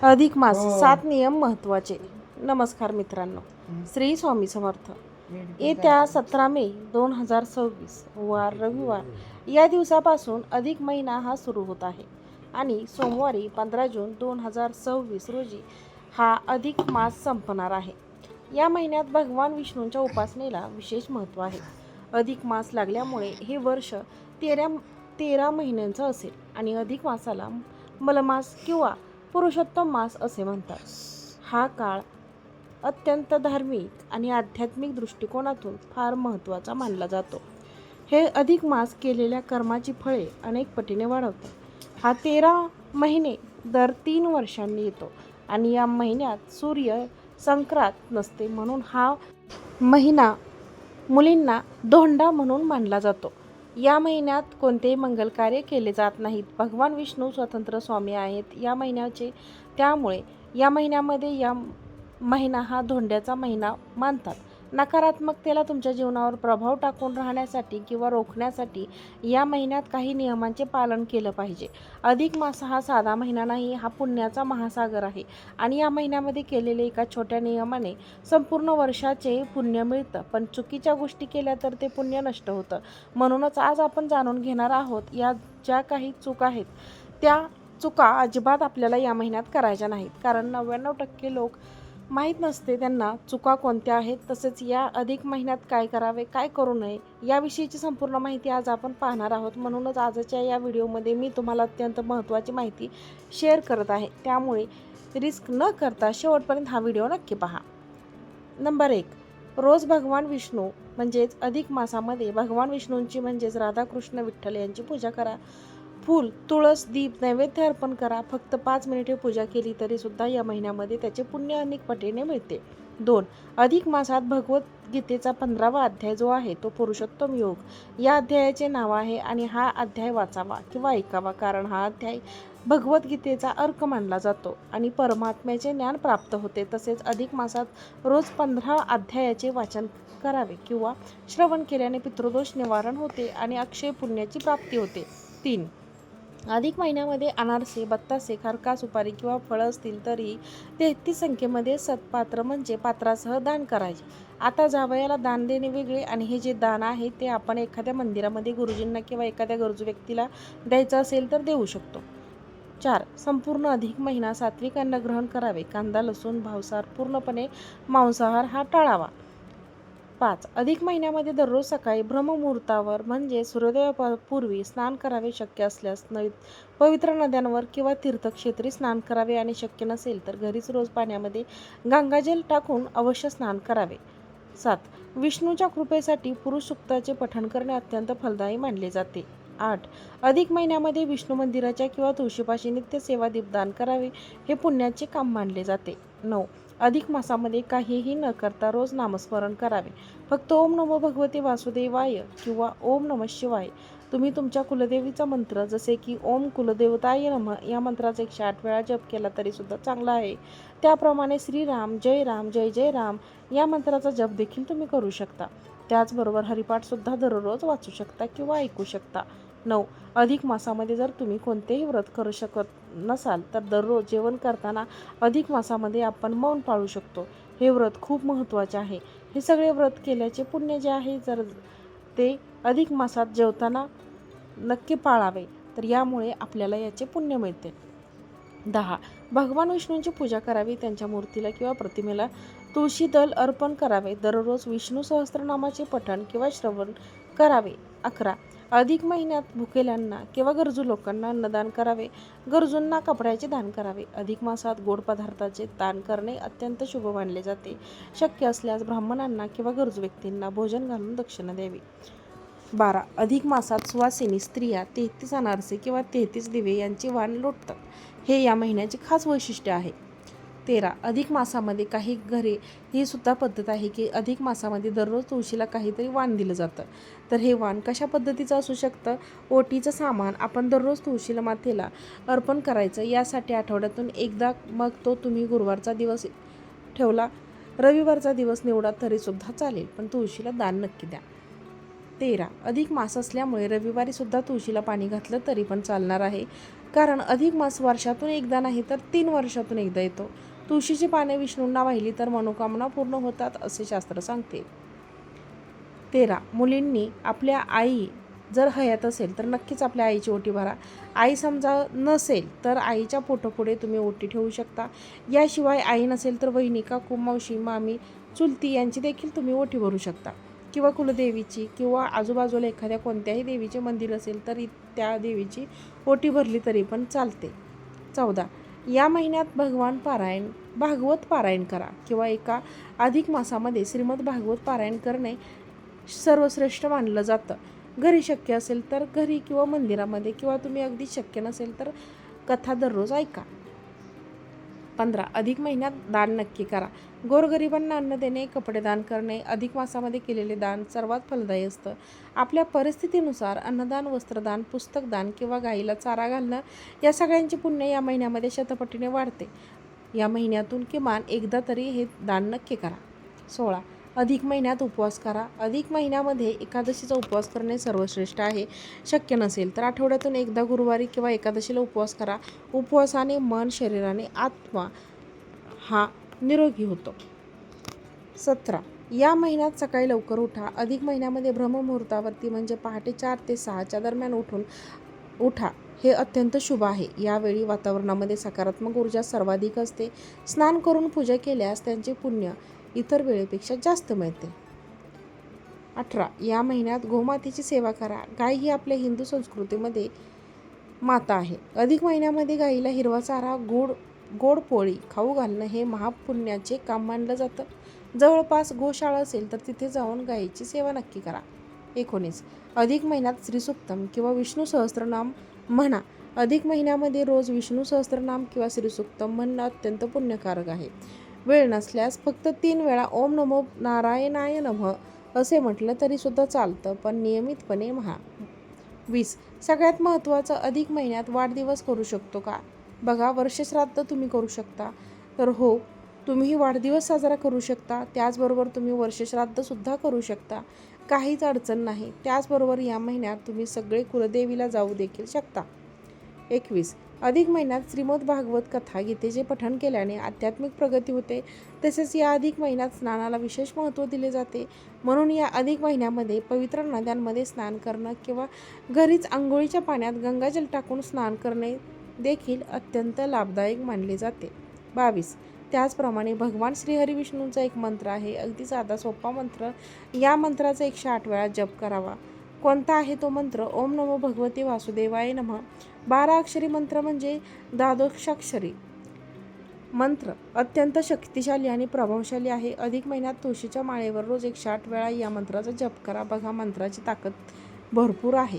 अधिक मास 7 नियम महत्त्वाचे. नमस्कार मित्रांनो, श्री स्वामी समर्थ. येत्या 17 मे 2026 वार रविवार या दिवसापासून अधिक महिना हा सुरू होत आहे आणि सोमवारी 15 जून 2026 रोजी हा अधिक मास संपणार आहे. या महिन्यात भगवान विष्णूंच्या उपासनेला विशेष महत्त्व आहे. अधिक मास लागल्यामुळे हे वर्ष 13 महिन्यांचं असेल आणि अधिक मासाला मलमास किंवा पुरुषोत्तम मास असे म्हणतात. हा काळ अत्यंत धार्मिक आणि आध्यात्मिक दृष्टिकोनातून फार महत्त्वाचा मानला जातो. हे अधिक मास केलेल्या कर्माची फळे अनेक पटीने वाढवतात. हा 13 महिने दर 3 वर्षांनी येतो आणि या महिन्यात सूर्य संक्रांत नसते, म्हणून हा महिना मुलींना धोंडा म्हणून मानला जातो. या महिन्यात कोणतेही मंगल कार्य केले जात नाहीत. भगवान विष्णू स्वतंत्र स्वामी आहेत या महिन्याचे, त्यामुळे या महिन्यामध्ये महिना हा धोंड्याचा महिना मानतात. नकारात्मकतेला तुमच्या जीवनावर प्रभाव टाकून राहण्यासाठी किंवा रोखण्यासाठी या महिन्यात काही नियमांचे पालन केलं पाहिजे. अधिक मास हा साधा महिना नाही, हा पुण्याचा महासागर आहे आणि या महिन्यामध्ये केलेले एका छोट्या नियमाने संपूर्ण वर्षाचे पुण्य मिळतं. पण चुकीच्या गोष्टी केल्या तर ते पुण्य नष्ट होतं. म्हणूनच आज आपण जाणून घेणार आहोत या ज्या काही चुका आहेत त्या चुका अजिबात आपल्याला या महिन्यात करायच्या नाहीत. कारण 99% लोक माहीत नसते त्यांना चुका कोणत्या आहेत. तसेच या अधिक महिन्यात काय करावे, काय करू नये याविषयीची संपूर्ण माहिती आज आपण पाहणार आहोत. म्हणूनच आजच्या या व्हिडिओमध्ये मी तुम्हाला अत्यंत महत्त्वाची माहिती शेअर करत आहे. त्यामुळे रिस्क न करता शेवटपर्यंत हा व्हिडिओ नक्की पहा. नंबर 1, रोज भगवान विष्णू म्हणजेच अधिक मासामध्ये भगवान विष्णूंची म्हणजेच राधाकृष्ण विठ्ठल यांची पूजा करा. फूल, तुळस, दीप नैवेद्य अर्पण करा. फक्त 5 मिनिटे पूजा केली तरी सुद्धा या महिन्यामध्ये त्याचे पुण्य अनेक पटीने मिळते. 2, अधिक मासात भगवद्गीतेचा 15वा अध्याय जो आहे तो पुरुषोत्तम योग या अध्यायाचे नाव आहे आणि हा अध्याय वाचावा किंवा ऐकावा. कारण हा अध्याय भगवद्गीतेचा अर्क मानला जातो आणि परमात्म्याचे ज्ञान प्राप्त होते. तसेच अधिक मासात रोज 15 अध्यायाचे वाचन करावे किंवा श्रवण केल्याने पितृदोष निवारण होते आणि अक्षय पुण्याची प्राप्ती होते. 3, अधिक महिन्यामध्ये अनारसे, बत्तासे, खारका, सुपारी किंवा फळं असतील तरी 33 संख्येमध्ये सत्पात्र म्हणजे पात्रासह दान करायचे. आता जावयाला दान देणे वेगळे आणि हे जे दान आहे ते आपण एखाद्या मंदिरामध्ये गुरुजींना किंवा एखाद्या गरजू व्यक्तीला द्यायचं असेल तर देऊ शकतो. 4, संपूर्ण अधिक महिना सात्विक अन्न ग्रहण करावे. कांदा, लसूण, मांसाहार, पूर्णपणे मांसाहार हा टाळावा. 5, अधिक महिन्यामध्ये दररोज सकाळी ब्रह्ममुहूर्तावर म्हणजे सूर्योदयापूर्वी स्नान करावे. शक्य असल्यास पवित्र नद्यांवर किंवा तीर्थक्षेत्री स्नान करावे आणि शक्य नसेल तर घरीच रोज पाण्यामध्ये गंगाजल टाकून अवश्य स्नान करावे. 7, विष्णूच्या कृपेसाठी पुरुष सूक्ताचे पठण करणे अत्यंत फलदायी मानले जाते. 8, अधिक महिन्यामध्ये विष्णू मंदिराच्या किंवा तुळशीपाशी नित्य सेवा दीपदान करावे, हे पुण्याचे काम मानले जाते. 9, अधिक मासामध्ये काहीही न करता रोज नामस्मरण करावे. फक्त ओम नमो भगवते वासुदेवाय किंवा ओम नमः शिवाय. तुम्ही तुमच्या कुलदेवीचा मंत्र जसे की ओम कुलदेवताय नमः या मंत्राचा 108 वेळा जप केला तरी सुद्धा चांगला आहे. त्याप्रमाणे श्रीराम जय राम जय जय राम या मंत्राचा जप देखील तुम्ही करू शकता. त्याचबरोबर हरिपाठ सुद्धा दररोज वाचू शकता किंवा ऐकू शकता. 9, अधिक मासामध्ये जर तुम्ही कोणतेही व्रत करू शकत नसाल तर दररोज जेवण करताना अधिक मासामध्ये आपण मौन पाळू शकतो. हे व्रत खूप महत्त्वाचे आहे. हे सगळे व्रत केल्याचे पुण्य जे आहे जर ते अधिक मासात जेवताना नक्की पाळावे तर यामुळे आपल्याला याचे पुण्य मिळते. 10, भगवान विष्णूंची पूजा करावी. त्यांच्या मूर्तीला किंवा प्रतिमेला तुळशी दल अर्पण करावे. दररोज विष्णू सहस्त्रनामाचे पठण किंवा श्रवण करावे. 11, अधिक महिन्यात भुकेल्यांना किंवा गरजू लोकांना अन्नदान करावे. गरजूंना कपड्याचे दान करावे. अधिक मासात गोड पदार्थाचे दान करणे अत्यंत शुभ मानले जाते. शक्य असल्यास ब्राह्मणांना किंवा गरजू व्यक्तींना भोजन घालून दक्षिणा द्यावी. 12, अधिक मासात सुवासिनी स्त्रिया 33 अनारसे किंवा 33 दिवे यांचे वाण लोटतात. हे या महिन्याचे खास वैशिष्ट्य आहे. 13, अधिक मासामध्ये काही घरे ही सुद्धा पद्धत आहे की अधिक मासामध्ये दररोज तुळशीला काहीतरी वाण दिलं जातं. तर हे वाण कशा पद्धतीचं असू शकतं? ओटीचं सामान आपण दररोज तुळशीला मातेला अर्पण करायचं. यासाठी आठवड्यातून एकदा, मग तो तुम्ही गुरुवारचा दिवस ठेवला, रविवारचा दिवस निवडा तरी सुद्धा चालेल, पण तुळशीला दान नक्की द्या. 13, अधिक मास असल्यामुळे रविवारी सुद्धा तुळशीला पाणी घातलं तरी पण चालणार आहे. कारण अधिक मास वर्षातून एकदा नाही तर 3 वर्षातून एकदा येतो. तुळशीची पाने विष्णूंना वाहिली तर मनोकामना पूर्ण होतात असे शास्त्र सांगते. 13. मुलींनी आपल्या आई जर हयात असेल तर नक्कीच आपल्या आईची ओटी भरा. आई समजा नसेल तर आईच्या फोटोपुढे तुम्ही ओटी ठेवू शकता. याशिवाय आई नसेल तर वहिनी, काकू, मावशी, मामी, चुलती यांची देखील तुम्ही ओटी भरू शकता. किंवा कुलदेवीची किंवा आजूबाजूला एखाद्या कोणत्याही देवीचे मंदिर असेल तरी त्या देवीची ओटी भरली तरी पण चालते. 14. या महिन्यात भागवत पारायण करा किंवा एका अधिक मासामध्ये श्रीमद भागवत पारायण करणे सर्वश्रेष्ठ मानलं जातं. घरी शक्य असेल तर घरी किंवा मंदिरामध्ये किंवा तुम्ही अगदी शक्य नसेल तर कथा दररोज ऐका. 15. अधिक महिन्यात दान नक्की करा. गोरगरिबांना अन्न देणे, कपडे दान करणे, अधिक मासामध्ये केलेले दान सर्वात फलदायी असतं. आपल्या परिस्थितीनुसार अन्नदान, वस्त्रदान, पुस्तकदान किंवा गाईला चारा घालणं या सगळ्यांचे पुण्य या महिन्यामध्ये शतपटीने वाढते. या महिन्यातून किमान एकदा तरी हे दान नक्की करा. 16. अधिक महिन्यात उपवास करा. अधिक महिन्यामध्ये एकादशीचा उपवास करणे सर्वश्रेष्ठ आहे. शक्य नसेल तर आठवड्यातून एकदा गुरुवारी किंवा एकादशीला उपवास करा. उपवासाने मन, शरीराने आत्मा हा निरोगी होतो. 17. या महिन्यात सकाळी लवकर उठा. अधिक महिन्यामध्ये ब्रह्ममुहूर्तावरती म्हणजे पहाटे 4 ते 6च्या दरम्यान उठा. हे अत्यंत शुभ आहे. यावेळी वातावरणामध्ये सकारात्मक ऊर्जा सर्वाधिक असते. स्नान करून पूजा केल्यास त्यांचे पुण्य इतर वेळेपेक्षा जास्त मिळते. 18. या महिन्यात गोमातेची सेवा करा. गाय ही आपल्या हिंदू संस्कृतीमध्ये माता आहे. अधिक महिन्यामध्ये गाईला हिरवा चारा, गोड पोळी खाऊ घालणं हे महापुण्याचे काम मानलं जातं. जवळपास गोशाळा असेल तर तिथे जाऊन गायीची सेवा नक्की करा. 19. अधिक महिन्यात श्रीसूक्तम किंवा विष्णू सहस्त्रनाम म्हणा. अधिक महिन्यामध्ये रोज विष्णू सहस्त्रनाम किंवा श्रीसूक्तम म्हणणं अत्यंत पुण्यकारक आहे. वेळ नसल्यास फक्त 3 वेळा ओम नमो नारायणाय नमः असे म्हटलं तरी सुद्धा चालतं, पण नियमितपणे म्हणा. 20. सगळ्यात महत्त्वाचं, अधिक महिन्यात वाढदिवस करू शकतो का? बघा, वर्षश्राद्ध तुम्ही करू शकता तर हो, तुम्ही वाढदिवस साजरा करू शकता. त्याचबरोबर तुम्ही वर्षश्राद्धसुद्धा करू शकता. काहीच अडचण नाही. त्याचबरोबर या महिन्यात तुम्ही सगळे कुलदेवीला जाऊ देखील शकता. 21. अधिक महिन्यात श्रीमद भागवत कथा, गीतेचे पठण केल्याने आध्यात्मिक प्रगती होते. तसेच या अधिक महिन्यात स्नानाला विशेष महत्त्व दिले जाते. म्हणून या अधिक महिन्यामध्ये पवित्र नद्यांमध्ये स्नान करणं किंवा घरीच आंघोळीच्या पाण्यात गंगाजल टाकून स्नान करणे देखील अत्यंत लाभदायक मानले जाते. 22. त्याचप्रमाणे भगवान श्रीहरी विष्णूंचा एक मंत्र आहे. अगदी साधा सोपा मंत्र. या मंत्राचा 108 वेळा जप करावा. कोणता आहे तो मंत्र? ओम नमो भगवते वासुदेवाय नमः. 12 अक्षरी मंत्र म्हणजे द्वादशाक्षरी मंत्र अत्यंत शक्तिशाली आणि प्रभावशाली आहे. अधिक महिन्यात तुळशीच्या माळेवर रोज 108 वेळा या मंत्राचा जप करा. बघा, मंत्राची ताकद भरपूर आहे.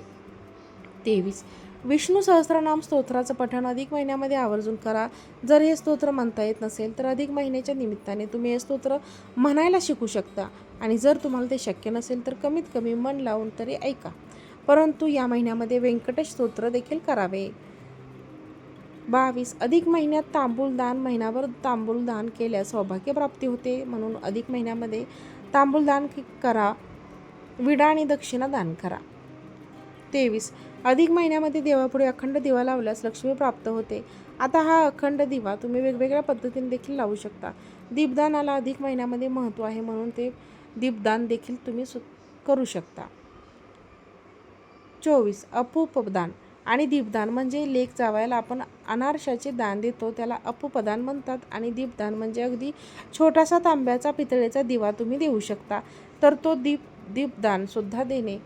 23. विष्णू सहस्त्रनाम स्तोत्राचं पठण अधिक महिन्यामध्ये आवर्जून करा. जर हे स्तोत्र म्हणता येत नसेल तर अधिक महिन्याच्या निमित्ताने तुम्ही हे स्तोत्र म्हणायला शिकू शकता. आणि जर तुम्हाला ते शक्य नसेल तर कमीत कमी मन लावून तरी ऐका. परंतु या महिन्यामध्ये व्यंकटेश स्तोत्र देखील करावे. 22. अधिक महिन्यात तांबूळ दान. महिनाभर तांबूळ दान केल्यास सौभाग्य प्राप्ती होते. म्हणून अधिक महिन्यामध्ये तांबूळ दान करा. विडा आणि दक्षिणा दान करा. 23. अधिक महिन्यामध्ये देवापुढे अखंड दिवा लावल्यास लक्ष्मी प्राप्त होते. आता हा अखंड दिवा तुम्ही वेगवेगळ्या पद्धतीने देखील लावू शकता. दीपदानाला अधिक महिन्यामध्ये महत्त्व आहे, म्हणून ते दीपदान देखील तुम्ही करू शकता. 24. अपूपदान आणि दीपदान म्हणजे लेक जावयाला आपण अनारशाचे दान देतो त्याला अपूपदान म्हणतात. आणि दीपदान म्हणजे अगदी छोटासा तांब्याचा पितळेचा दिवा तुम्ही देऊ शकता, तर तो दीपदान सुद्धा देणे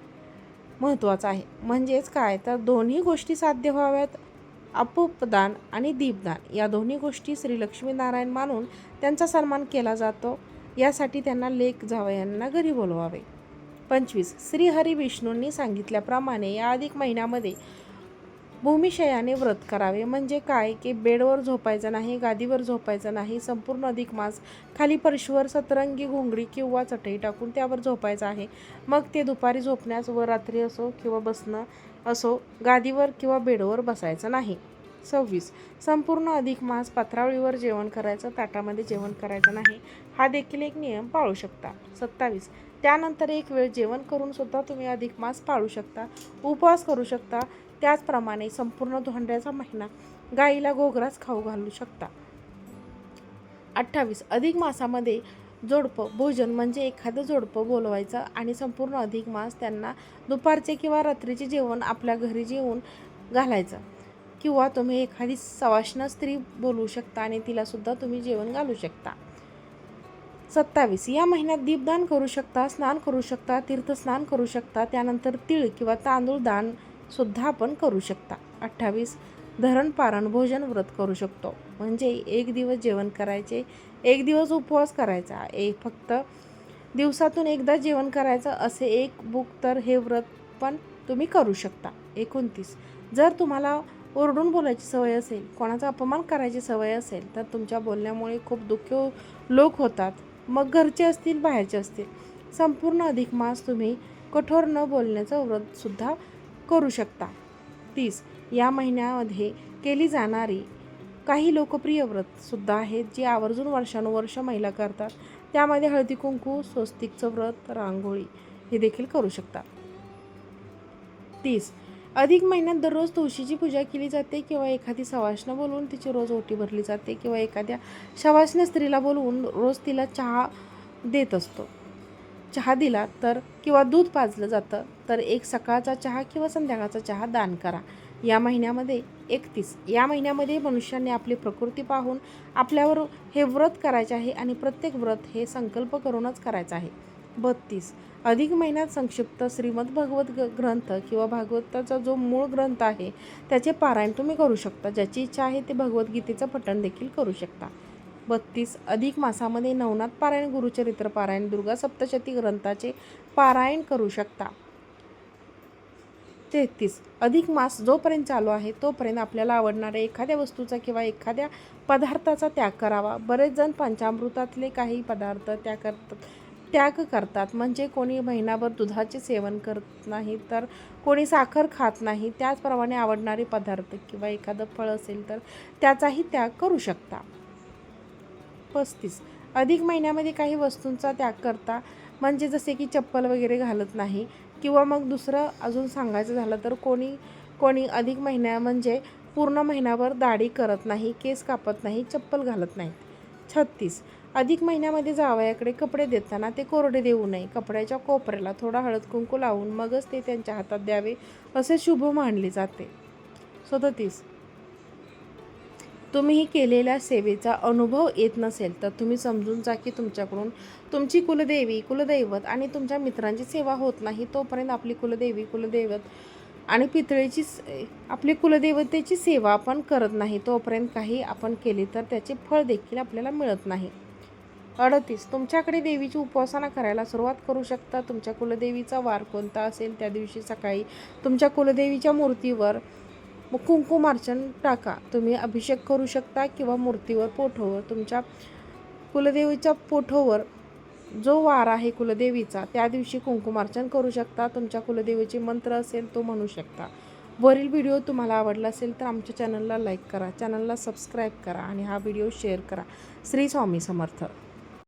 महत्त्वाचं आहे. म्हणजेच काय, तर दोन्ही गोष्टी साध्य व्हाव्यात. अपूपदान आणि दीपदान या दोन्ही गोष्टी श्री लक्ष्मीनारायण मानून त्यांचा सन्मान केला जातो. यासाठी त्यांना लेक जावयांना घरी बोलवावे. 25. श्रीहरी विष्णूंनी सांगितल्याप्रमाणे या अधिक महिन्यामध्ये भूमिशयाने व्रत करावे. म्हणजे काय, की बेडवर झोपायचं नाही, गादीवर झोपायचं नाही. संपूर्ण अधिक मास खाली फरशीवर सतरंगी घोंगडी किंवा चटई टाकून त्यावर झोपायचं आहे. मग ते दुपारी झोपण्यास व रात्री असो किंवा बसणं असो, गादीवर किंवा बेडवर बसायचं नाही. 26. संपूर्ण अधिक मास पत्रावळीवर जेवण करायचं, ताटामध्ये जेवण करायचं नाही. हा देखील एक नियम पाळू शकता. 27. त्यानंतर एक वेळ जेवण करून सुद्धा तुम्ही अधिक मास पाळू शकता, उपवास करू शकता. त्याचप्रमाणे संपूर्ण धोंड्याचा महिना गाईला गोग्रास खाऊ घालू शकता. 28 अधिक मासामध्ये जोडपं भोजन म्हणजे एखादं जोडपं बोलवायचं आणि संपूर्ण अधिक मास त्यांना दुपारचे किंवा रात्रीचे जेवण आपल्या घरी जेवून घालायचं, किंवा तुम्ही एखादी सवाष्ण स्त्री बोलवू शकता आणि तिलासुद्धा तुम्ही जेवण घालू शकता. 27 या महिन्यात दीपदान करू शकता, स्नान करू शकता, तीर्थस्नान करू शकता, त्यानंतर तीळ किंवा तांदूळ दान सुद्धा आपण करू शकता. 28 धरण पारण भोजन व्रत करू शकतो, म्हणजे एक दिवस जेवण करायचे, एक दिवस उपवास करायचा, फक्त दिवसातून एकदा जेवण करायचं असे एक बुक, तर हे व्रत पण तुम्ही करू शकता. 29 जर तुम्हाला ओरडून बोलायची सवय असेल, कोणाचा अपमान करायची सवय असेल, तर तुमच्या बोलण्यामुळे खूप दुःखी लोक होतात, मग घरचे असतील बाहेरचे असतील. संपूर्ण अधिक मास तुम्ही कठोर न बोलण्याचं व्रतसुद्धा करू शकता. 30 या महिन्यामध्ये केली जाणारी काही लोकप्रिय व्रतसुद्धा आहेत, जी आवर्जून वर्षानुवर्ष महिला करतात. त्यामध्ये हळदी कुंकू, स्वस्तिकचं व्रत, रांगोळी हे देखील करू शकता. 30 अधिक महिन्यात दररोज तुळशीची पूजा केली जाते, किंवा एखादी सवाष्ण बोलवून तिची रोज ओटी भरली जाते, किंवा एखाद्या सवाष्ण स्त्रीला बोलवून रोज तिला चहा देत असतो. चहा दिला तर किंवा दूध पाजलं जातं, तर एक सकाळचा चहा किंवा संध्याकाळचा चहा दान करा. या महिन्यामध्ये 31 या महिन्यामध्ये मनुष्याने आपली प्रकृती पाहून आपल्यावर हे व्रत करायचे आहे, आणि प्रत्येक व्रत हे संकल्प करूनच करायचं आहे. 32 अधिक महिन्यात संक्षिप्त श्रीमद भगवत ग्रंथ किंवा भागवताचा जो मूळ ग्रंथ आहे त्याचे पारायण तुम्ही करू शकता. ज्याची इच्छा आहे ते भगवद्गीतेचं पठण देखील करू शकता. 32 अधिक मासामध्ये नवनाथ पारायण, गुरुचरित्र पारायण, दुर्गा सप्तशती ग्रंथाचे पारायण करू शकता. 33 अधिक मास जोपर्यंत चालू आहे तोपर्यंत आपल्याला आवडणाऱ्या एखाद्या वस्तूचा किंवा एखाद्या पदार्थाचा त्याग करावा. बरेच जण पंचामृतातले काही पदार्थ त्याग करतात, म्हणजे कोणी महिनाभर दुधाचे सेवन करत नाही, तर कोणी साखर खात नाही. त्याचप्रमाणे आवडणारे पदार्थ किंवा एखादं फळ असेल तर त्याचाही त्याग करू शकता. 35 अधिक महिन्यामध्ये काही वस्तूंचा त्याग करता, म्हणजे जसे की चप्पल वगैरे घालत नाही, किंवा मग दुसरं अजून सांगायचं झालं तर कोणी अधिक महिन्या म्हणजे पूर्ण महिनाभर दाढी करत नाही, केस कापत नाही, चप्पल घालत नाही. 36 अधिक महिन्यामध्ये जावयाकडे कपडे देताना ते कोरडे देऊ नये. कपड्याच्या कोपऱ्याला थोडा हळद कुंकू लावून मगच ते त्यांच्या हातात द्यावे, असे शुभ मानले जाते. 37 तुम्ही केलेल्या सेवेचा अनुभव येत नसेल तर तुम्ही समजून जा की तुमच्याकडून तुमची कुलदेवी, कुलदैवत आणि तुमच्या मित्रांची सेवा होत नाही. तोपर्यंत आपली कुलदेवी, कुलदैवत आणि पितळेची आपली कुलदेवतेची सेवा आपण करत नाही, तोपर्यंत काही आपण केले तर त्याचे फळ देखील आपल्याला मिळत नाही. 38 तुमच्याकडे देवीची उपासना करायला सुरुवात करू शकता. तुमच्या कुलदेवीचा वार कोणता असेल त्या दिवशी सकाळी तुमच्या कुलदेवीच्या मूर्तीवर कुंकुमार्चन टाका. तुम्ही अभिषेक करू शकता, किंवा मूर्तीवर, पोठोवर, तुमच्या कुलदेवीच्या पोठोवर जो वार आहे कुलदेवीचा त्या दिवशी कुंकुमार्चन करू शकता. तुमच्या कुलदेवीचे मंत्र असेल तो म्हणू शकता. वरील व्हिडिओ तुम्हाला आवडला असेल तर आमच्या चॅनलला लाईक करा, चॅनलला सबस्क्राईब करा आणि हा व्हिडिओ शेअर करा. श्री स्वामी समर्थ.